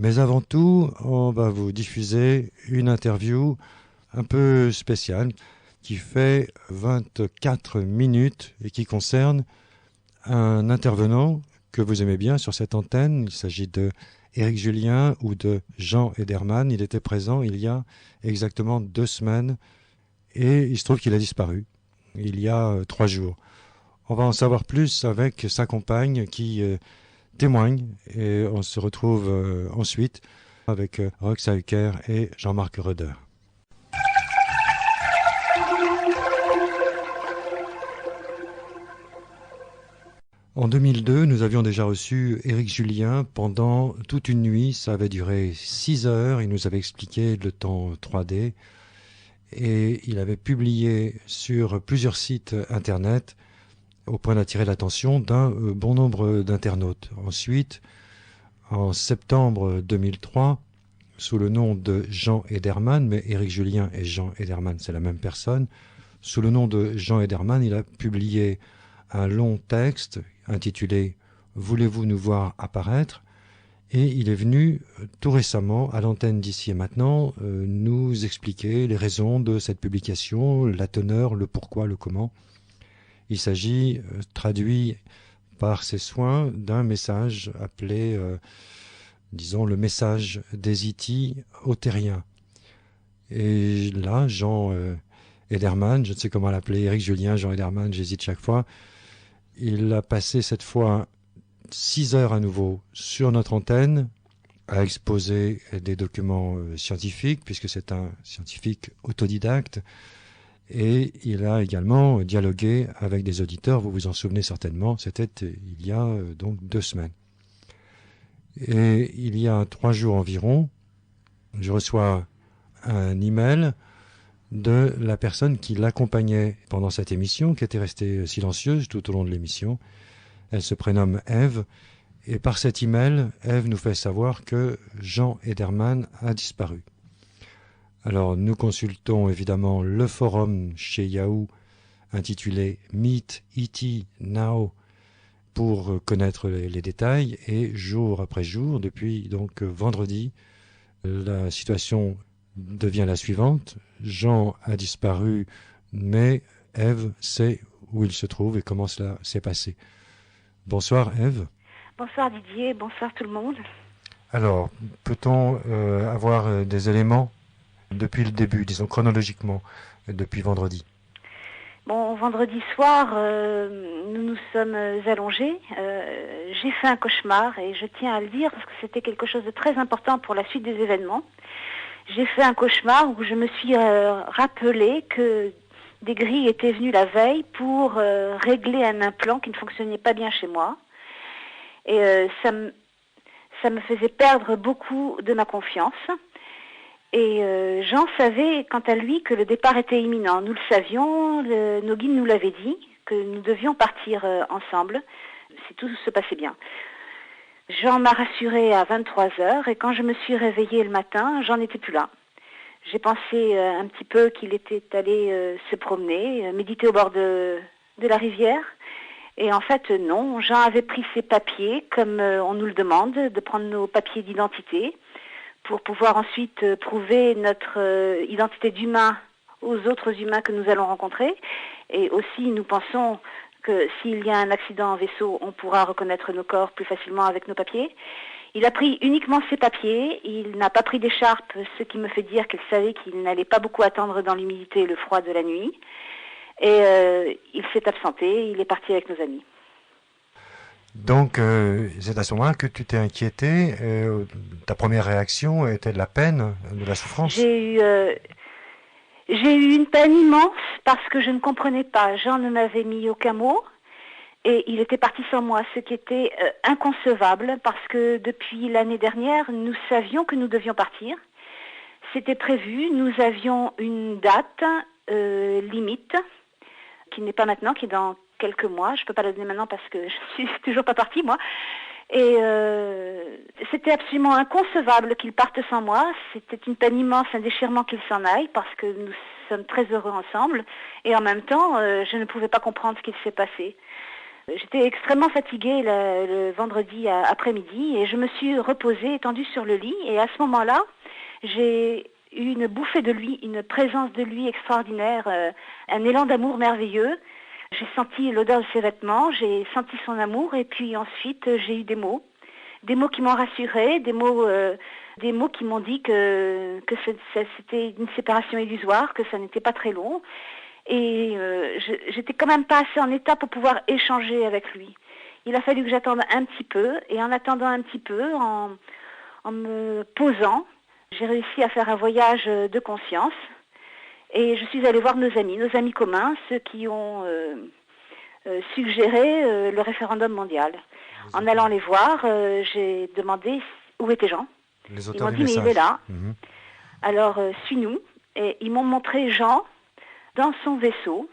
Mais avant tout, on va vous diffuser une interview un peu spéciale qui fait 24 minutes et qui concerne un intervenant que vous aimez bien sur cette antenne. Il s'agit de Éric Julien ou de Jean Ederman. Il était présent il y a exactement 2 semaines et il se trouve qu'il a disparu il y a 3 jours. On va en savoir plus avec sa compagne qui témoigne et on se retrouve ensuite avec Rox Hauker et Jean-Marc Roeder. En 2002, nous avions déjà reçu Éric Julien pendant toute une nuit. Ça avait duré 6 heures. Il nous avait expliqué le temps 3D et il avait publié sur plusieurs sites internet au point d'attirer l'attention d'un bon nombre d'internautes. Ensuite, en septembre 2003, sous le nom de Jean Ederman, mais Éric Julien et Jean Ederman, c'est la même personne, sous le nom de Jean Ederman, il a publié un long texte intitulé « Voulez-vous nous voir apparaître ?» et il est venu tout récemment à l'antenne d'Ici et Maintenant nous expliquer les raisons de cette publication, la teneur, le pourquoi, le comment. Il s'agit, traduit par ses soins, d'un message appelé, disons, le message des Iti aux terriens. Et là, Jean Ederman, je ne sais comment l'appeler, Éric Julien, Jean Ederman, j'hésite chaque fois, il a passé cette fois 6 heures à nouveau sur notre antenne à exposer des documents scientifiques, puisque c'est un scientifique autodidacte, et il a également dialogué avec des auditeurs, vous vous en souvenez certainement, c'était il y a donc 2 semaines. Et il y a 3 jours environ, je reçois un email de la personne qui l'accompagnait pendant cette émission, qui était restée silencieuse tout au long de l'émission. Elle se prénomme Ève, et par cet email, Ève nous fait savoir que Jean Ederman a disparu. Alors nous consultons évidemment le forum chez Yahoo intitulé Meet E.T. Now pour connaître les détails, et jour après jour, depuis donc vendredi, la situation devient la suivante. Jean a disparu, mais Ève sait où il se trouve et comment cela s'est passé. Bonsoir Ève. Bonsoir Didier, bonsoir tout le monde. Alors, peut-on avoir des éléments depuis le début, disons chronologiquement, depuis vendredi? Bon, vendredi soir, nous nous sommes allongés. J'ai fait un cauchemar et je tiens à le dire parce que c'était quelque chose de très important pour la suite des événements. J'ai fait un cauchemar où je me suis rappelé que des grilles étaient venues la veille pour régler un implant qui ne fonctionnait pas bien chez moi. Et ça me faisait perdre beaucoup de ma confiance. Et Jean savait, quant à lui, que le départ était imminent. Nous le savions, nos guides nous l'avaient dit, que nous devions partir ensemble, si tout se passait bien. Jean m'a rassurée à 23 heures, et quand je me suis réveillée le matin, Jean n'était plus là. J'ai pensé un petit peu qu'il était allé se promener, méditer au bord de la rivière. Et en fait, non. Jean avait pris ses papiers, comme on nous le demande, de prendre nos papiers d'identité, pour pouvoir ensuite prouver notre identité d'humain aux autres humains que nous allons rencontrer. Et aussi, nous pensons que s'il y a un accident en vaisseau, on pourra reconnaître nos corps plus facilement avec nos papiers. Il a pris uniquement ses papiers, il n'a pas pris d'écharpe, ce qui me fait dire qu'il savait qu'il n'allait pas beaucoup attendre dans l'humidité et le froid de la nuit. Et il s'est absenté, il est parti avec nos amis. Donc, c'est à ce moment-là que tu t'es inquiété. Ta première réaction était de la peine, de la souffrance? J'ai eu une peine immense parce que je ne comprenais pas. Jean ne m'avait mis aucun mot et il était parti sans moi, ce qui était inconcevable parce que depuis l'année dernière, nous savions que nous devions partir. C'était prévu, nous avions une date limite qui n'est pas maintenant, qui est dans quelques mois. Je ne peux pas la donner maintenant parce que je ne suis toujours pas partie, moi. Et c'était absolument inconcevable qu'il parte sans moi. C'était une peine immense, un déchirement qu'il s'en aille parce que nous sommes très heureux ensemble. Et en même temps, je ne pouvais pas comprendre ce qu'il s'est passé. J'étais extrêmement fatiguée le vendredi après-midi et je me suis reposée, étendue sur le lit. Et à ce moment-là, j'ai eu une bouffée de lui, une présence de lui extraordinaire, un élan d'amour merveilleux. J'ai senti l'odeur de ses vêtements, j'ai senti son amour et puis ensuite j'ai eu des mots qui m'ont rassurée, des mots qui m'ont dit que c'était une séparation illusoire, que ça n'était pas très long. Et j'étais quand même pas assez en état pour pouvoir échanger avec lui. Il a fallu que j'attende un petit peu, et en attendant un petit peu, en me posant, j'ai réussi à faire un voyage de conscience. Et je suis allée voir nos amis communs, ceux qui ont suggéré le référendum mondial. En allant les voir, j'ai demandé où était Jean. Les Ils auteurs m'ont du dit, mais message. il est là. Alors, suis-nous. Et ils m'ont montré Jean dans son vaisseau.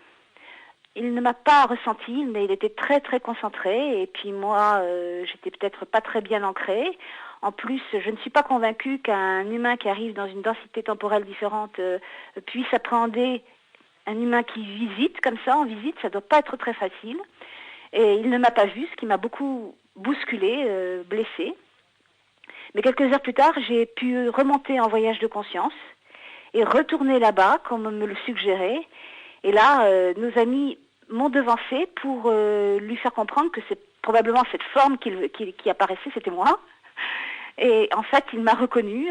Il ne m'a pas ressenti, mais il était très très concentré. Et puis moi, j'étais peut-être pas très bien ancrée. En plus, je ne suis pas convaincue qu'un humain qui arrive dans une densité temporelle différente puisse appréhender un humain qui visite comme ça, en visite. Ça doit pas être très facile. Et il ne m'a pas vu, ce qui m'a beaucoup bousculée, blessée. Mais quelques heures plus tard, j'ai pu remonter en voyage de conscience et retourner là-bas, comme on me le suggérait. Et là, nos amis m'ont devancé pour lui faire comprendre que c'est probablement cette forme qui apparaissait, c'était moi. Et en fait, il m'a reconnue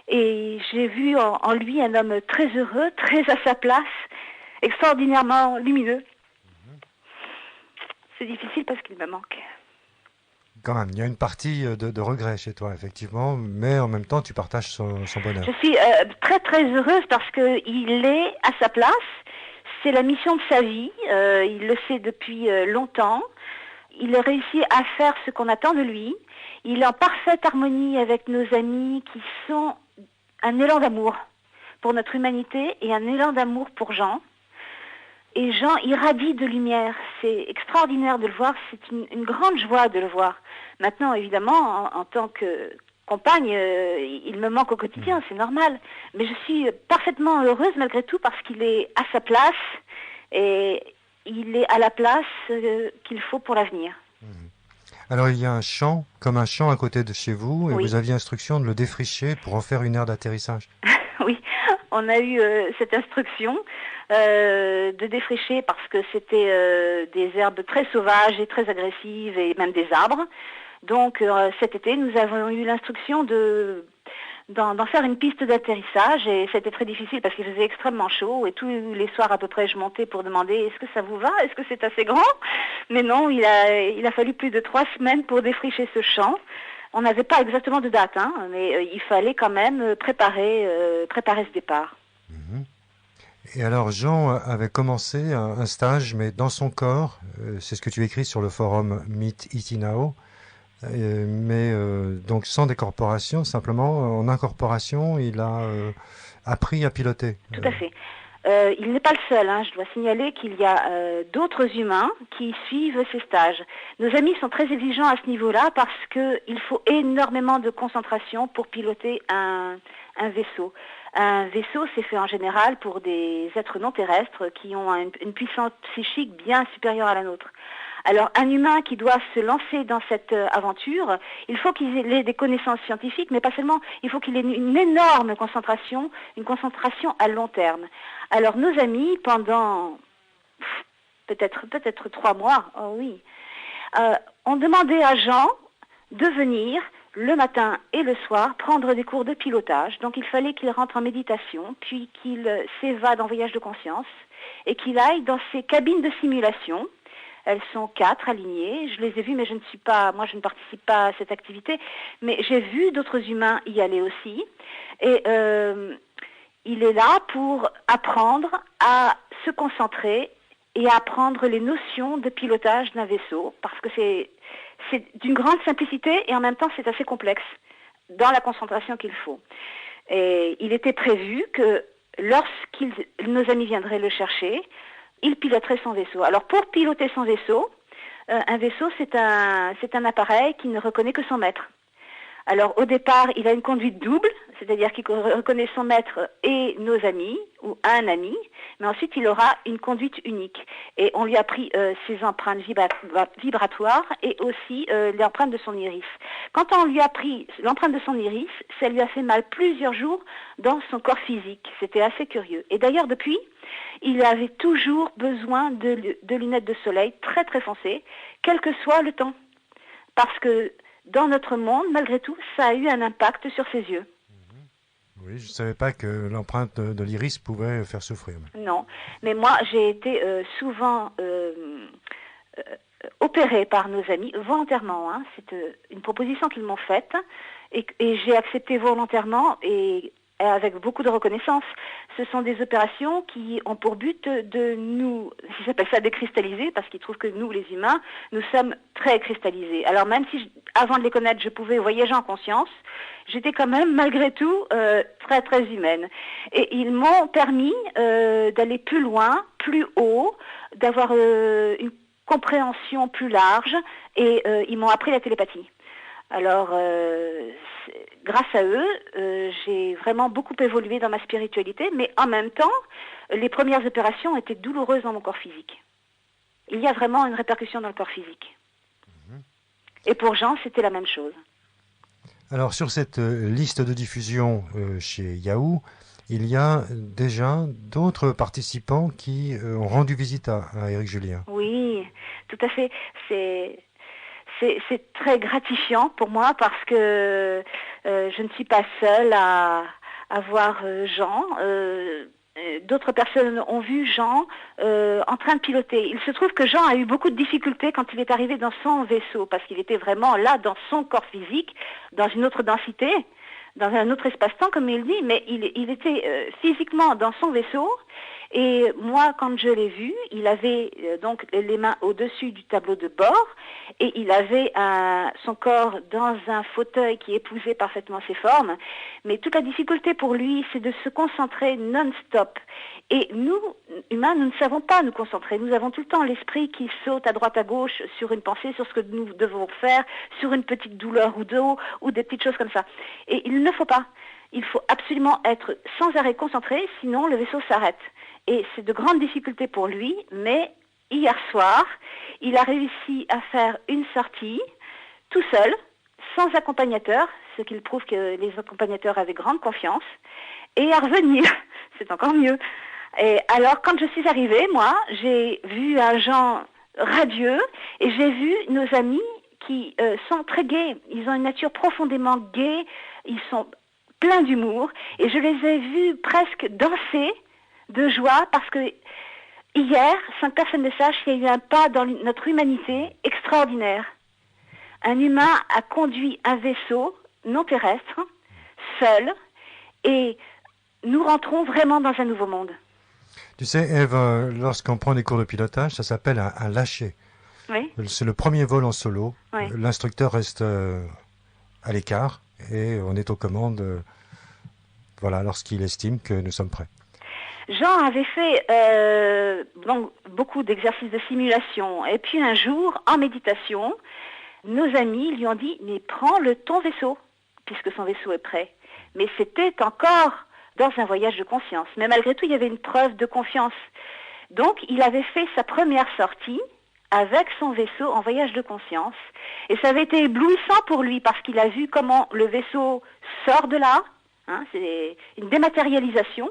et j'ai vu en lui un homme très heureux, très à sa place, extraordinairement lumineux. C'est difficile parce qu'il me manque. Quand même, il y a une partie de regret chez toi, effectivement, mais en même temps, tu partages son bonheur. Je suis très très heureuse parce qu'il est à sa place. C'est la mission de sa vie. Il le sait depuis longtemps. Il a réussi à faire ce qu'on attend de lui. Il est en parfaite harmonie avec nos amis qui sont un élan d'amour pour notre humanité et un élan d'amour pour Jean. Et Jean irradie de lumière. C'est extraordinaire de le voir. C'est une grande joie de le voir. Maintenant, évidemment, en tant que compagne, il me manque au quotidien, c'est normal. Mais je suis parfaitement heureuse malgré tout parce qu'il est à sa place et il est à la place qu'il faut pour l'avenir. Alors, il y a un champ, comme un champ à côté de chez vous, et Oui. vous aviez instruction de le défricher pour en faire une aire d'atterrissage. Oui, on a eu cette instruction de défricher parce que c'était des herbes très sauvages et très agressives et même des arbres. Donc cet été, nous avons eu l'instruction d'en faire une piste d'atterrissage et c'était très difficile parce qu'il faisait extrêmement chaud et tous les soirs à peu près je montais pour demander est-ce que ça vous va, est-ce que c'est assez grand? Mais non, il a fallu plus de 3 semaines pour défricher ce champ. On n'avait pas exactement de date, hein, mais il fallait quand même préparer ce départ. Et alors, Jean avait commencé un stage, mais dans son corps, c'est ce que tu écris sur le forum Meet Itinao, mais donc sans décorporation, simplement en incorporation, il a appris à piloter. Tout à fait. Il n'est pas le seul, hein. Je dois signaler qu'il y a d'autres humains qui suivent ces stages. Nos amis sont très exigeants à ce niveau-là parce qu'il faut énormément de concentration pour piloter un vaisseau. Un vaisseau, c'est fait en général pour des êtres non terrestres qui ont une puissance psychique bien supérieure à la nôtre. Alors, un humain qui doit se lancer dans cette aventure, il faut qu'il ait des connaissances scientifiques, mais pas seulement, il faut qu'il ait une énorme concentration, une concentration à long terme. Alors, nos amis, pendant peut-être 3 mois, oh oui, ont demandé à Jean de venir le matin et le soir prendre des cours de pilotage. Donc, il fallait qu'il rentre en méditation, puis qu'il s'évade en voyage de conscience et qu'il aille dans ces cabines de simulation. Elles sont 4 alignées. Je les ai vues, mais je ne participe pas à cette activité. Mais j'ai vu d'autres humains y aller aussi. Et il est là pour apprendre à se concentrer et à apprendre les notions de pilotage d'un vaisseau, parce que c'est d'une grande simplicité et en même temps c'est assez complexe dans la concentration qu'il faut. Et il était prévu que nos amis viendraient le chercher, il piloterait son vaisseau. Alors pour piloter son vaisseau, un vaisseau c'est un appareil qui ne reconnaît que son maître. Alors au départ, il a une conduite double, c'est-à-dire qu'il reconnaît son maître et nos amis, ou un ami, mais ensuite il aura une conduite unique. Et on lui a pris ses empreintes vibratoires et aussi l'empreinte de son iris. Quand on lui a pris l'empreinte de son iris, ça lui a fait mal plusieurs jours dans son corps physique. C'était assez curieux. Et d'ailleurs depuis, il avait toujours besoin de lunettes de soleil très très foncées, quel que soit le temps. Parce que dans notre monde, malgré tout, ça a eu un impact sur ses yeux. Oui, je ne savais pas que l'empreinte de l'iris pouvait faire souffrir. Non, mais moi, j'ai été souvent opérée par nos amis, volontairement. Hein. C'est une proposition qu'ils m'ont faite et j'ai accepté volontairement et avec beaucoup de reconnaissance. Ce sont des opérations qui ont pour but de nous, ils appellent ça décristalliser, parce qu'ils trouvent que nous, les humains, nous sommes très cristallisés. Alors même si, avant de les connaître, je pouvais voyager en conscience, j'étais quand même, malgré tout, très, très humaine. Et ils m'ont permis d'aller plus loin, plus haut, d'avoir une compréhension plus large, et ils m'ont appris la télépathie. Alors, grâce à eux, j'ai vraiment beaucoup évolué dans ma spiritualité, mais en même temps, les premières opérations étaient douloureuses dans mon corps physique. Il y a vraiment une répercussion dans le corps physique. Et pour Jean, c'était la même chose. Alors, sur cette liste de diffusion chez Yahoo, il y a déjà d'autres participants qui ont rendu visite à Éric Julien. Oui, tout à fait. C'est très gratifiant pour moi parce que je ne suis pas seule à voir Jean. D'autres personnes ont vu Jean en train de piloter. Il se trouve que Jean a eu beaucoup de difficultés quand il est arrivé dans son vaisseau parce qu'il était vraiment là dans son corps physique, dans une autre densité, dans un autre espace-temps comme il dit, mais il était physiquement dans son vaisseau. Et moi, quand je l'ai vu, il avait donc les mains au-dessus du tableau de bord et il avait son corps dans un fauteuil qui épousait parfaitement ses formes. Mais toute la difficulté pour lui, c'est de se concentrer non-stop. Et nous, humains, nous ne savons pas nous concentrer. Nous avons tout le temps l'esprit qui saute à droite à gauche sur une pensée, sur ce que nous devons faire, sur une petite douleur ou deux, ou des petites choses comme ça. Et il ne faut pas. Il faut absolument être sans arrêt concentré, sinon le vaisseau s'arrête. Et c'est de grandes difficultés pour lui, mais hier soir, il a réussi à faire une sortie tout seul, sans accompagnateur, ce qui prouve que les accompagnateurs avaient grande confiance, et à revenir. C'est encore mieux. Et alors, quand je suis arrivée, moi, j'ai vu un Jean radieux, et j'ai vu nos amis qui sont très gais. Ils ont une nature profondément gaie, ils sont pleins d'humour, et je les ai vus presque danser de joie parce que hier, sans que personne ne sache, il y a eu un pas dans notre humanité extraordinaire. Un humain a conduit un vaisseau non terrestre, seul, et nous rentrons vraiment dans un nouveau monde. Tu sais, Ève, lorsqu'on prend des cours de pilotage, ça s'appelle un lâcher. Oui. C'est le premier vol en solo. Oui. L'instructeur reste à l'écart et on est aux commandes voilà, lorsqu'il estime que nous sommes prêts. Jean avait fait donc, beaucoup d'exercices de simulation. Et puis un jour, en méditation, nos amis lui ont dit « Mais prends ton vaisseau, puisque son vaisseau est prêt. » Mais c'était encore dans un voyage de conscience. Mais malgré tout, il y avait une preuve de confiance. Donc, il avait fait sa première sortie avec son vaisseau en voyage de conscience. Et ça avait été éblouissant pour lui, parce qu'il a vu comment le vaisseau sort de là. Hein, c'est une dématérialisation.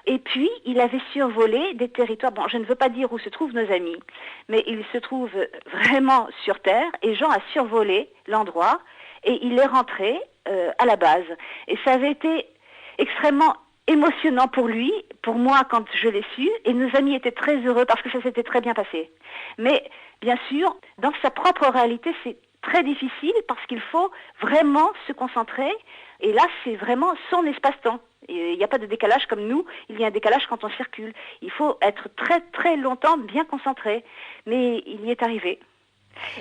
Et puis, il avait survolé des territoires, bon, je ne veux pas dire où se trouvent nos amis, mais il se trouve vraiment sur Terre, et Jean a survolé l'endroit, et il est rentré à la base. Et ça avait été extrêmement émotionnant pour lui, pour moi quand je l'ai su, et nos amis étaient très heureux parce que ça s'était très bien passé. Mais, bien sûr, dans sa propre réalité, c'est très difficile parce qu'il faut vraiment se concentrer, et là, c'est vraiment son espace-temps. Il n'y a pas de décalage comme nous, il y a un décalage quand on circule. Il faut être très très longtemps bien concentré, mais il y est arrivé.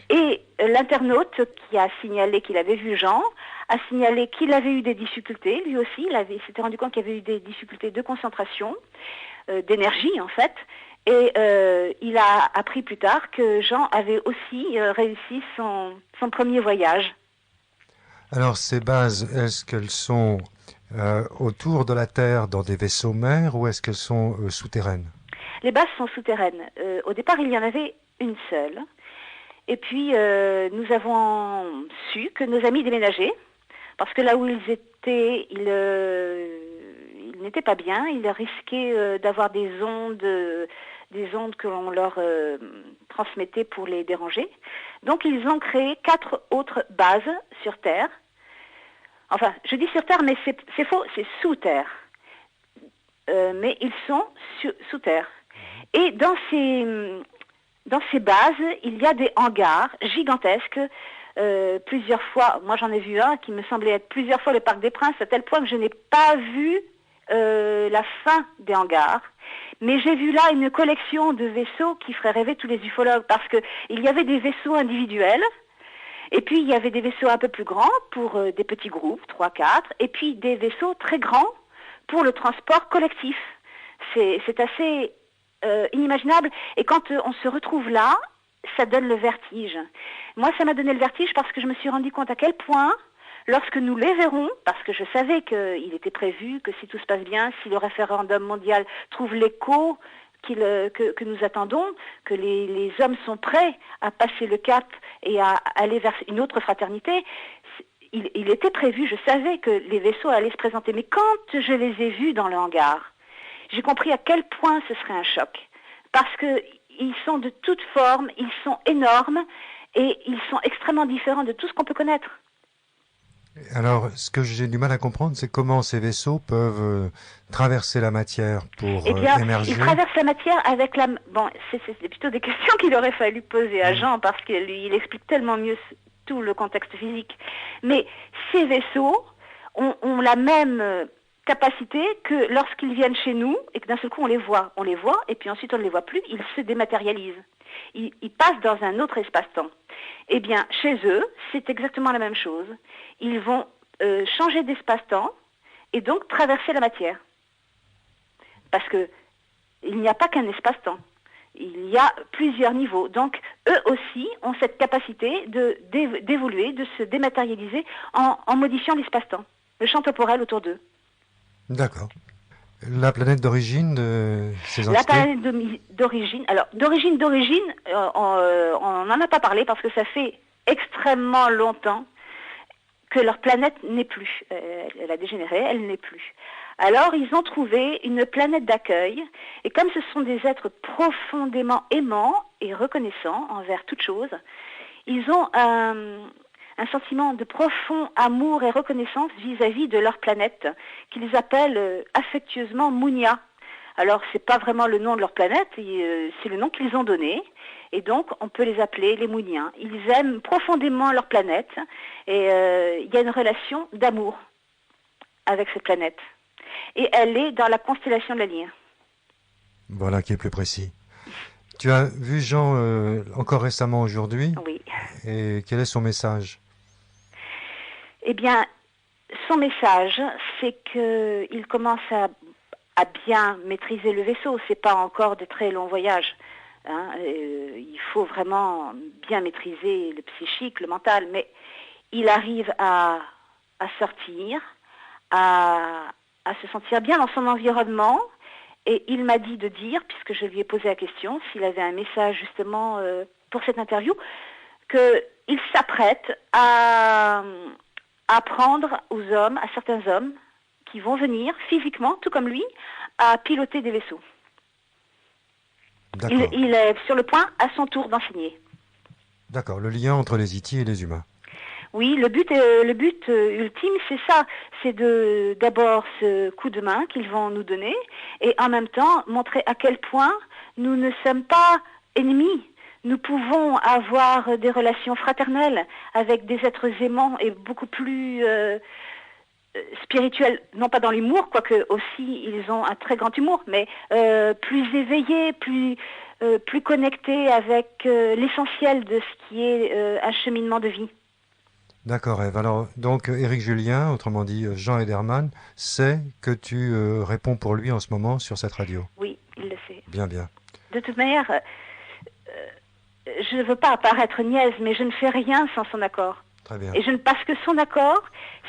Et l'internaute qui a signalé qu'il avait vu Jean, a signalé qu'il avait eu des difficultés, lui aussi, il s'était rendu compte qu'il avait eu des difficultés de concentration, d'énergie en fait, et il a appris plus tard que Jean avait aussi réussi son premier voyage. Alors, ces bases, est-ce qu'elles sont autour de la Terre dans des vaisseaux mers ou est-ce qu'elles sont souterraines? Les bases sont souterraines. Au départ, il y en avait une seule. Et puis, nous avons su que nos amis déménageaient, parce que là où ils étaient, ils n'étaient pas bien. Ils risquaient d'avoir des ondes que l'on leur transmettait pour les déranger. Donc, ils ont créé 4 autres bases sur Terre. Enfin, je dis sur Terre, mais c'est faux, c'est sous Terre. Mais ils sont sous Terre. Et dans ces bases, il y a des hangars gigantesques, plusieurs fois. Moi, j'en ai vu un qui me semblait être plusieurs fois le Parc des Princes, à tel point que je n'ai pas vu la fin des hangars. Mais j'ai vu là une collection de vaisseaux qui ferait rêver tous les ufologues, parce que il y avait des vaisseaux individuels, et puis il y avait des vaisseaux un peu plus grands pour des petits groupes, 3, 4, et puis des vaisseaux très grands pour le transport collectif. C'est assez inimaginable. Et quand on se retrouve là, ça donne le vertige. Moi, ça m'a donné le vertige parce que je me suis rendu compte à quel point, lorsque nous les verrons, parce que je savais qu'il était prévu que si tout se passe bien, si le référendum mondial trouve l'écho que nous attendons, que les hommes sont prêts à passer le cap et à aller vers une autre fraternité, il était prévu, je savais que les vaisseaux allaient se présenter. Mais quand je les ai vus dans le hangar, j'ai compris à quel point ce serait un choc. Parce qu'ils sont de toutes formes, ils sont énormes et ils sont extrêmement différents de tout ce qu'on peut connaître. Alors, ce que j'ai du mal à comprendre, c'est comment ces vaisseaux peuvent traverser la matière pour Eh bien, émerger. ils traversent la matière avec la... Bon, c'est plutôt des questions qu'il aurait fallu poser à Jean, parce qu'il explique tellement mieux tout le contexte physique. Mais ces vaisseaux ont la même capacité que lorsqu'ils viennent chez nous et que d'un seul coup on les voit et puis ensuite on ne les voit plus, ils se dématérialisent. Ils passent dans un autre espace-temps. Eh bien, chez eux, c'est exactement la même chose. Ils vont changer d'espace-temps et donc traverser la matière. Parce que il n'y a pas qu'un espace-temps. Il y a plusieurs niveaux. Donc, eux aussi ont cette capacité d'évoluer, de se dématérialiser en modifiant l'espace-temps, le champ temporel autour d'eux. D'accord. La planète d'origine de ces La entités? planète d'origine, alors d'origine, on n'en a pas parlé parce que ça fait extrêmement longtemps que leur planète n'est plus. Elle a dégénéré, elle n'est plus. Alors ils ont trouvé une planète d'accueil, et comme ce sont des êtres profondément aimants et reconnaissants envers toute chose, ils ont un sentiment de profond amour et reconnaissance vis-à-vis de leur planète, qu'ils appellent affectueusement Mounia. Alors, c'est pas vraiment le nom de leur planète, c'est le nom qu'ils ont donné. Et donc, on peut les appeler les Mouniens. Ils aiment profondément leur planète et il y a une relation d'amour avec cette planète. Et elle est dans la constellation de la Lyre. Voilà qui est plus précis. Tu as vu Jean encore récemment aujourd'hui? Oui. Et quel est son message? Eh bien, son message, c'est qu'il commence à bien maîtriser le vaisseau. C'est pas encore de très longs voyages. Hein. Il faut vraiment bien maîtriser le psychique, le mental, mais il arrive à sortir, à se sentir bien dans son environnement. Et il m'a dit de dire, puisque je lui ai posé la question, s'il avait un message justement pour cette interview, qu'il s'apprête à apprendre aux hommes, à certains hommes, qui vont venir physiquement, tout comme lui, à piloter des vaisseaux. Il est sur le point, à son tour, d'enseigner. D'accord, le lien entre les Iti et les humains. Oui, le but ultime, c'est ça. C'est d'abord ce coup de main qu'ils vont nous donner, et en même temps, montrer à quel point nous ne sommes pas ennemis. Nous pouvons avoir des relations fraternelles avec des êtres aimants et beaucoup plus spirituels, non pas dans l'humour, quoique aussi ils ont un très grand humour, mais plus éveillés, plus connectés avec l'essentiel de ce qui est un cheminement de vie. D'accord, Ève. Alors, donc, Éric Julien, autrement dit Jean Ederman, sait que tu réponds pour lui en ce moment sur cette radio. Oui, il le sait. Bien, bien. De toute manière, je ne veux pas apparaître niaise, mais je ne fais rien sans son accord. Très bien. Et je ne passe que son accord,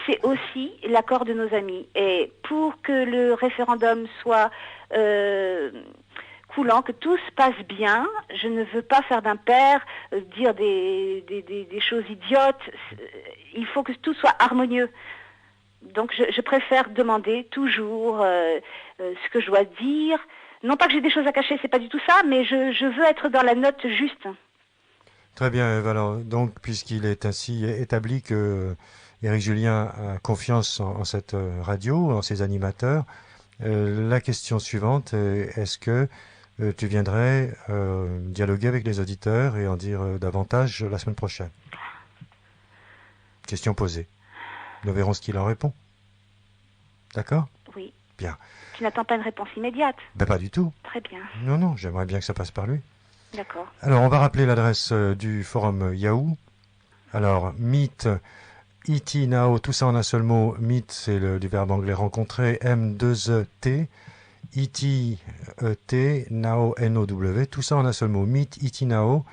c'est aussi l'accord de nos amis. Et pour que le référendum soit coulant, que tout se passe bien, je ne veux pas faire d'impair, dire des choses idiotes. Il faut que tout soit harmonieux. Donc je préfère demander toujours ce que je dois dire. Non pas que j'ai des choses à cacher, c'est pas du tout ça, mais je veux être dans la note juste. Très bien, Ève. Alors, donc, puisqu'il est ainsi établi que Éric Julien a confiance en cette radio, en ses animateurs, la question suivante est, est-ce que tu viendrais dialoguer avec les auditeurs et en dire davantage la semaine prochaine? Question posée. Nous verrons ce qu'il en répond. D'accord? Oui. Bien. Tu n'attends pas une réponse immédiate? Ben, pas du tout. Très bien. Non, non, j'aimerais bien que ça passe par lui. D'accord. Alors, on va rappeler l'adresse du forum Yahoo. Alors, meet, E-T, now, tout ça en un seul mot. Meet, c'est du verbe anglais rencontrer, M2ET, E-T, E-T, now, N-O-W, tout ça en un seul mot. Meet, E-T, now.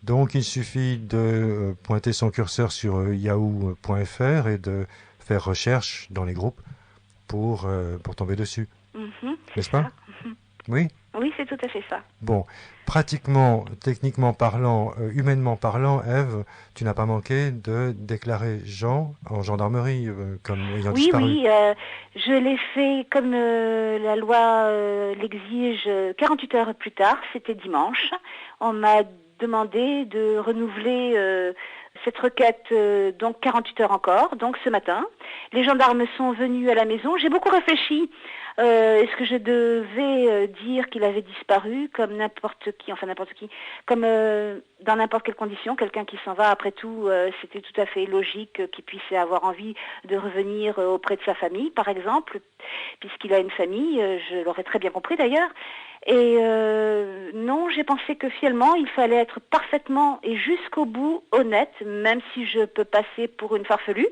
Donc, il suffit de pointer son curseur sur yahoo.fr et de faire recherche dans les groupes pour tomber dessus. N'est-ce pas? Oui? Oui, c'est tout à fait ça. Bon, pratiquement, techniquement parlant, humainement parlant, Ève, tu n'as pas manqué de déclarer Jean en gendarmerie comme ayant disparu. Oui, je l'ai fait comme la loi l'exige 48 heures plus tard, c'était dimanche. On m'a demandé de renouveler cette requête donc 48 heures encore, donc ce matin. Les gendarmes sont venus à la maison. J'ai beaucoup réfléchi. Est-ce que je devais dire qu'il avait disparu comme n'importe qui, comme dans n'importe quelle condition, quelqu'un qui s'en va, après tout, c'était tout à fait logique qu'il puisse avoir envie de revenir auprès de sa famille, par exemple, puisqu'il a une famille, je l'aurais très bien compris d'ailleurs. Et non, j'ai pensé que finalement, il fallait être parfaitement et jusqu'au bout honnête, même si je peux passer pour une farfelue.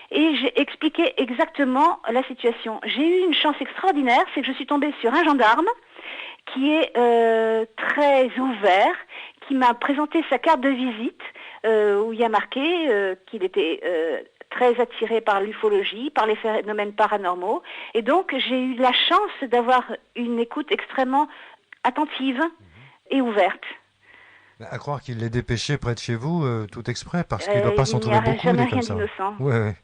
Et j'ai expliqué exactement la situation. J'ai eu une chance extraordinaire, c'est que je suis tombée sur un gendarme qui est très ouvert, qui m'a présenté sa carte de visite, où il y a marqué qu'il était très attiré par l'ufologie, par les phénomènes paranormaux. Et donc, j'ai eu la chance d'avoir une écoute extrêmement attentive et ouverte. À croire qu'il l'ait dépêché près de chez vous, tout exprès, parce qu'il ne doit pas s'en trouver beaucoup des comme ça. Ouais.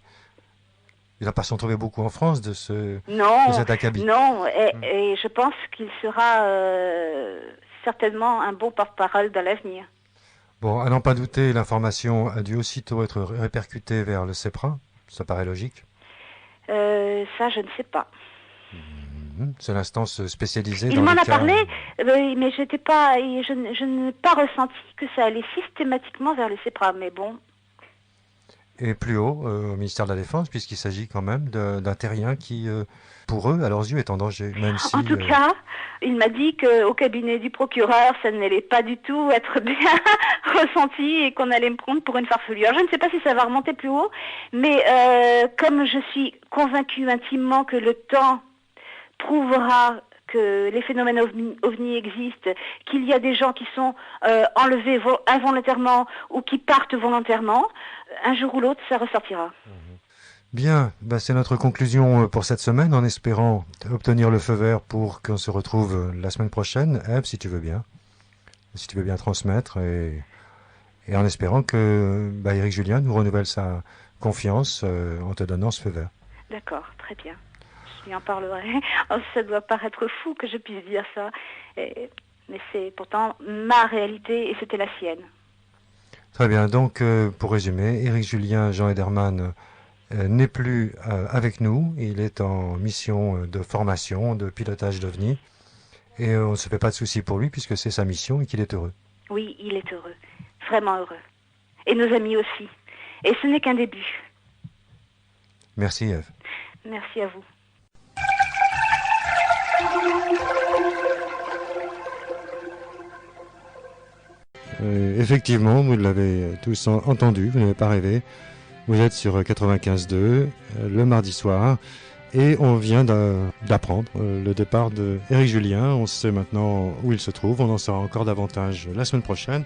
Il ne va pas s'en trouver beaucoup en France de cet acabit. Non, et je pense qu'il sera certainement un bon porte-parole dans l'avenir. Bon, à n'en pas douter, l'information a dû aussitôt être répercutée vers le CEPRA, ça paraît logique. Ça, je ne sais pas. C'est l'instance spécialisée Il dans m'en les a cas... parlé, mais je n'ai pas ressenti que ça allait systématiquement vers le CEPRA, mais bon... Et plus haut, au ministère de la Défense, puisqu'il s'agit quand même d'un terrien qui, pour eux, à leurs yeux, est en danger. Même si, en tout cas, il m'a dit qu'au cabinet du procureur, ça n'allait pas du tout être bien ressenti et qu'on allait me prendre pour une farfelue. Alors, je ne sais pas si ça va remonter plus haut, mais comme je suis convaincue intimement que le temps prouvera que les phénomènes ovni existent, qu'il y a des gens qui sont enlevés involontairement ou qui partent volontairement, un jour ou l'autre, ça ressortira. Bien, c'est notre conclusion pour cette semaine, en espérant obtenir le feu vert pour qu'on se retrouve la semaine prochaine. Ève, si tu veux bien transmettre, et en espérant que Éric Julien nous renouvelle sa confiance en te donnant ce feu vert. D'accord, très bien. Je lui en parlerai. Oh, ça doit paraître fou que je puisse dire ça, mais c'est pourtant ma réalité et c'était la sienne. Très bien, donc pour résumer, Éric Julien, Jean Ederman n'est plus avec nous, il est en mission de formation, de pilotage d'OVNI, et on ne se fait pas de soucis pour lui puisque c'est sa mission et qu'il est heureux. Oui, il est heureux, vraiment heureux. Et nos amis aussi. Et ce n'est qu'un début. Merci Ève. Merci à vous. Effectivement, vous l'avez tous entendu, vous n'avez pas rêvé. Vous êtes sur 95.2 le mardi soir et on vient d'apprendre le départ de Éric Julien. On sait maintenant où il se trouve, on en saura encore davantage la semaine prochaine.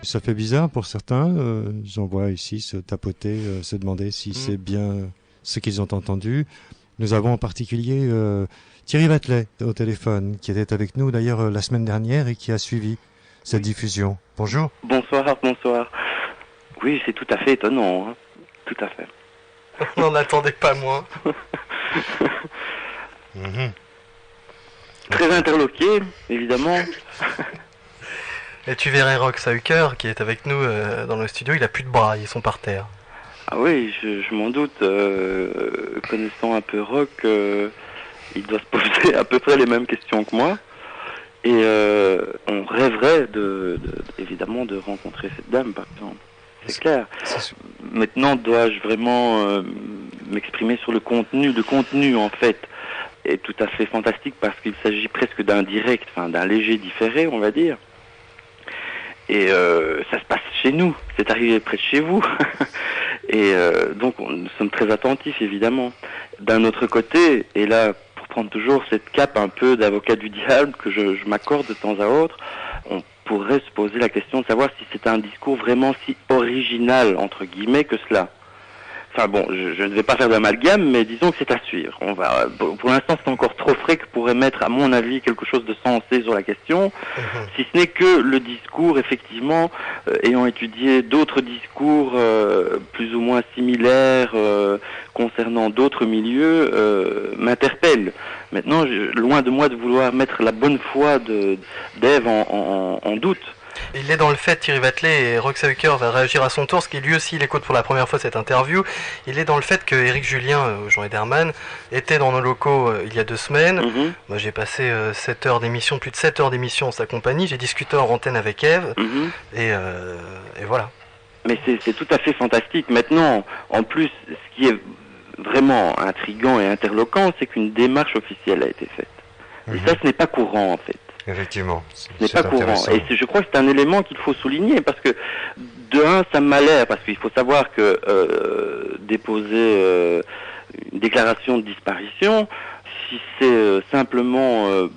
Ça fait bizarre pour certains. J'en vois ici se tapoter, se demander si c'est bien ce qu'ils ont entendu. Nous avons en particulier Thierry Vatelet au téléphone, qui était avec nous d'ailleurs la semaine dernière et qui a suivi cette diffusion. Bonjour. Bonsoir. Oui, c'est tout à fait étonnant, hein. Tout à fait. On n'en attendait pas moins. Très interloqué, évidemment. Et tu verrais Rox Hauker qui est avec nous dans le studio, il a plus de bras, ils sont par terre. Ah oui, je m'en doute. Connaissant un peu Rock, il doit se poser à peu près les mêmes questions que moi. Et on rêverait évidemment de rencontrer cette dame, par exemple. C'est clair. Maintenant, dois-je vraiment m'exprimer sur le contenu? Le contenu, en fait, est tout à fait fantastique parce qu'il s'agit presque d'un direct, enfin d'un léger différé, on va dire. Et ça se passe chez nous, c'est arrivé près de chez vous. Et donc nous sommes très attentifs, évidemment. D'un autre côté, et là, pour prendre toujours cette cape un peu d'avocat du diable que je m'accorde de temps à autre, on pourrait se poser la question de savoir si c'est un discours vraiment si original, entre guillemets, que cela. Enfin bon, je ne vais pas faire d'amalgame, mais disons que c'est à suivre. On va, pour l'instant, c'est encore trop frais que pour émettre, à mon avis, quelque chose de sensé sur la question. Si ce n'est que le discours, effectivement, ayant étudié d'autres discours plus ou moins similaires concernant d'autres milieux, m'interpelle. Maintenant, loin de moi de vouloir mettre la bonne foi d'Ève en doute. Il est dans le fait, Thierry Vatelet, et Rox Hauker va réagir à son tour, parce qu'il lui aussi il écoute pour la première fois cette interview. Il est dans le fait que Éric Julien, Jean Ederman, était dans nos locaux il y a 2 semaines. Moi j'ai passé 7 heures d'émission, plus de 7 heures d'émission en sa compagnie. J'ai discuté en antenne avec Ève, et voilà. Mais c'est tout à fait fantastique. Maintenant, en plus, ce qui est vraiment intriguant et interloquant, c'est qu'une démarche officielle a été faite. Et ça, ce n'est pas courant en fait. Effectivement. Ce n'est pas courant. Et je crois que c'est un élément qu'il faut souligner parce que, de un, ça m'a l'air, parce qu'il faut savoir que déposer une déclaration de disparition, si c'est simplement,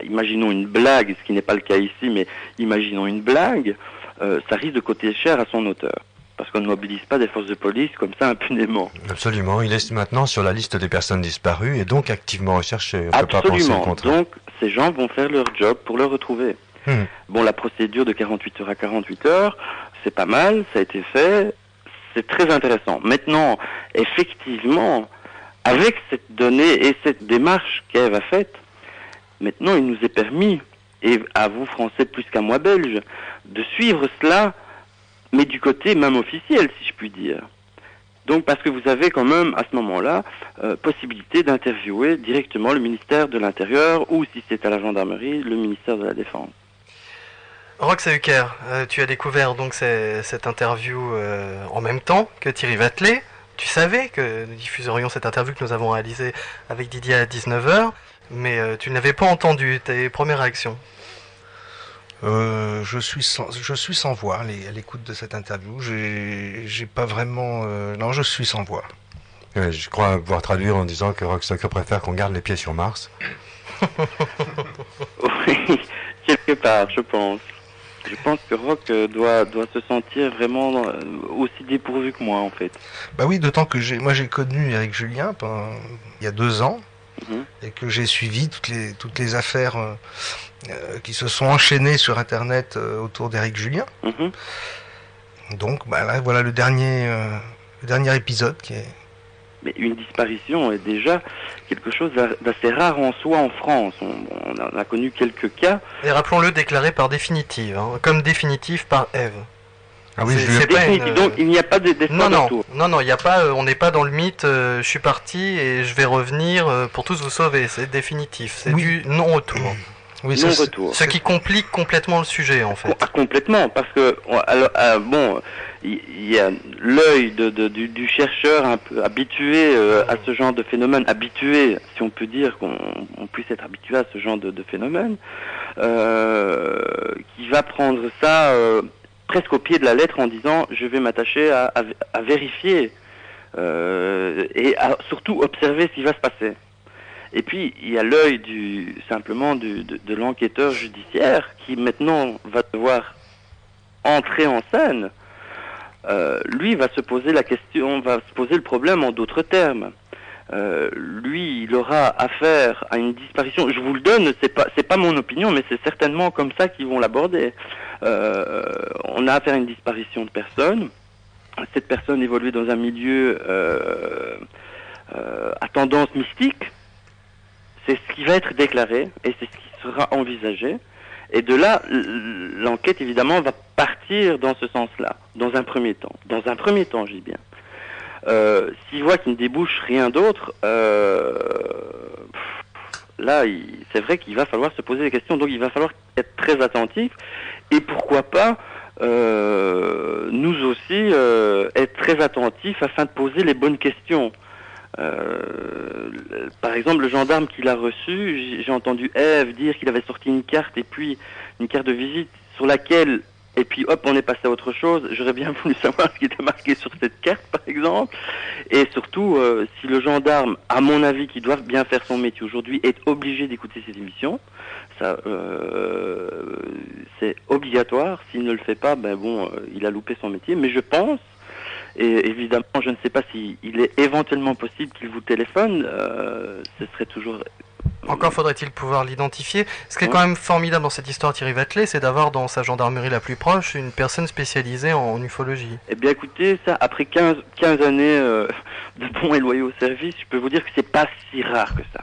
imaginons une blague, ce qui n'est pas le cas ici, mais imaginons une blague, ça risque de coûter cher à son auteur. Parce qu'on ne mobilise pas des forces de police comme ça impunément. Absolument. Il est maintenant sur la liste des personnes disparues et donc activement recherché. On ne peut pas penser le contraire. Donc ces gens vont faire leur job pour le retrouver. Bon, la procédure de 48 heures à 48 heures, c'est pas mal, ça a été fait, c'est très intéressant. Maintenant, effectivement, avec cette donnée et cette démarche qu'Ève a faite, maintenant il nous est permis, et à vous Français plus qu'à moi Belges, de suivre cela, mais du côté même officiel, si je puis dire. Donc parce que vous avez quand même, à ce moment-là, possibilité d'interviewer directement le ministère de l'Intérieur, ou si c'est à la gendarmerie, le ministère de la Défense. Rox Hauker, tu as découvert donc cette interview en même temps que Thierry Vatelet. Tu savais que nous diffuserions cette interview que nous avons réalisée avec Didier à 19h, mais tu ne l'avais pas entendu. Tes premières réactions? Je suis sans voix à l'écoute de cette interview. J'ai pas vraiment. Non, je suis sans voix. Je crois pouvoir traduire en disant que Rox Hauker préfère qu'on garde les pieds sur Mars. Oui, quelque part, je pense. Je pense que Rock doit se sentir vraiment aussi dépourvu que moi, en fait. Bah oui, d'autant que j'ai connu Éric Julien il y a 2 ans, et que j'ai suivi toutes les affaires qui se sont enchaînées sur Internet autour d'Éric Julien. Donc, bah là, voilà le dernier épisode qui est... Mais une disparition est déjà quelque chose d'assez rare en soi en France. On a connu quelques cas. Et rappelons-le, déclaré par définitive, comme définitif par Ève. Ah oui, donc il n'y a pas d'espoir de retour. Non, il n'y a pas. On n'est pas dans le mythe. Je suis parti et je vais revenir pour tous vous sauver. C'est définitif. C'est du non-retour. Oui, non-retour. Ce qui complique complètement le sujet, en fait. Complètement, parce que il y a l'œil du chercheur un peu habitué à ce genre de phénomène, habitué, si on peut dire qu'on puisse être habitué à ce genre de phénomène, qui va prendre ça presque au pied de la lettre en disant je vais m'attacher à vérifier et à surtout observer ce qui va se passer. Et puis, il y a l'œil de l'enquêteur judiciaire qui maintenant va devoir entrer en scène, lui va se poser la question, va se poser le problème en d'autres termes. Lui, il aura affaire à une disparition. Je vous le donne, c'est pas mon opinion, mais c'est certainement comme ça qu'ils vont l'aborder. On a affaire à une disparition de personne. Cette personne évolue dans un milieu à tendance mystique. C'est ce qui va être déclaré et c'est ce qui sera envisagé. Et de là, l'enquête, évidemment, va partir dans ce sens-là, dans un premier temps. Dans un premier temps, je dis bien. S'il voit qu'il ne débouche rien d'autre, là, c'est vrai qu'il va falloir se poser des questions. Donc, il va falloir être très attentif. Et pourquoi pas, nous aussi, être très attentifs afin de poser les bonnes questions. Par exemple, le gendarme qui l'a reçu, j'ai entendu Ève dire qu'il avait sorti une carte et puis une carte de visite sur laquelle, et puis hop, on est passé à autre chose. J'aurais bien voulu savoir ce qui était marqué sur cette carte, par exemple. Et surtout, si le gendarme, à mon avis, qui doit bien faire son métier aujourd'hui, est obligé d'écouter cette émission, ça, c'est obligatoire. S'il ne le fait pas, ben bon, il a loupé son métier. Mais je pense, et évidemment, je ne sais pas s'il est éventuellement possible qu'il vous téléphone, ce serait toujours... Encore faudrait-il pouvoir l'identifier. Ce qui est quand même formidable dans cette histoire, Thierry Wathelet, c'est d'avoir dans sa gendarmerie la plus proche une personne spécialisée en ufologie. Eh bien écoutez, ça, après 15 années de bons et loyaux services, je peux vous dire que c'est pas si rare que ça.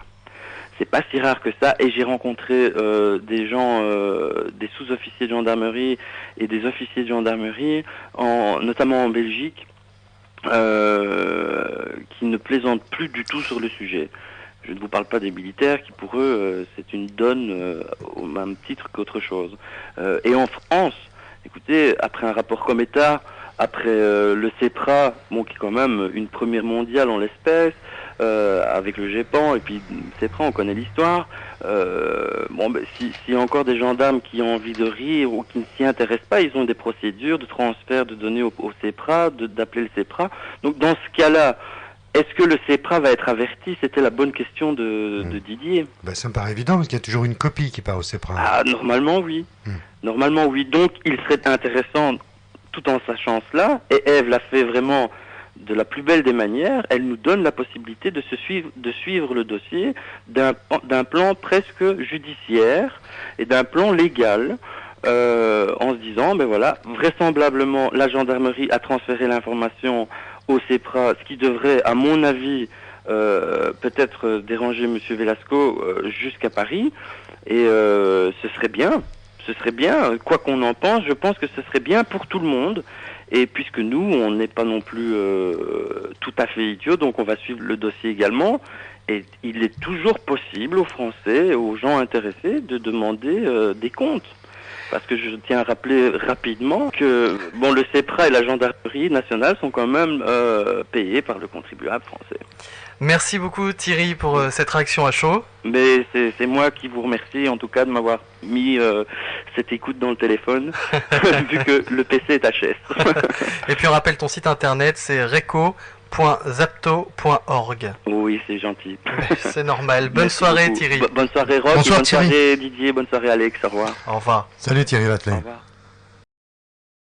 C'est pas si rare que ça, et j'ai rencontré des gens, des sous-officiers de gendarmerie et des officiers de gendarmerie, notamment en Belgique, qui ne plaisantent plus du tout sur le sujet. Je ne vous parle pas des militaires qui, pour eux, c'est une donne au même titre qu'autre chose. Et en France, écoutez, après un rapport Cometa, après le CEPRA, bon, qui est quand même une première mondiale en l'espèce, avec le GEPAN, et puis CEPRA, on connaît l'histoire. Bon, ben, s'il y a encore des gendarmes qui ont envie de rire ou qui ne s'y intéressent pas, ils ont des procédures de transfert de données au CEPRA, d'appeler le CEPRA. Donc dans ce cas-là, est-ce que le CEPRA va être averti? C'était la bonne question de Didier. Ben, ça me paraît évident, parce qu'il y a toujours une copie qui part au CEPRA. Ah, normalement, oui. Normalement, oui. Donc, il serait intéressant, tout en sachant cela, et Ève l'a fait vraiment de la plus belle des manières, elle nous donne la possibilité de suivre le dossier d'un plan presque judiciaire et d'un plan légal, en se disant, ben voilà, vraisemblablement, la gendarmerie a transféré l'information au CEPRA, ce qui devrait, à mon avis, peut-être déranger M. Velasco jusqu'à Paris, et ce serait bien, quoi qu'on en pense, je pense que ce serait bien pour tout le monde, et puisque nous, on n'est pas non plus tout à fait idiots, donc on va suivre le dossier également, et il est toujours possible aux Français, aux gens intéressés, de demander des comptes. Parce que je tiens à rappeler rapidement que bon, le CEPRA et la gendarmerie nationale sont quand même payés par le contribuable français. Merci beaucoup Thierry pour cette réaction à chaud. Mais c'est moi qui vous remercie en tout cas de m'avoir mis cette écoute dans le téléphone, vu que le PC est HS. Et puis on rappelle ton site internet, c'est reco.zapto.org. Oui, c'est gentil. C'est normal. Bonne soirée Thierry. Bonne soirée Roch, bonne soirée Didier, bonne soirée Alex, au revoir. Au revoir. Salut Thierry Wathelet. Au revoir.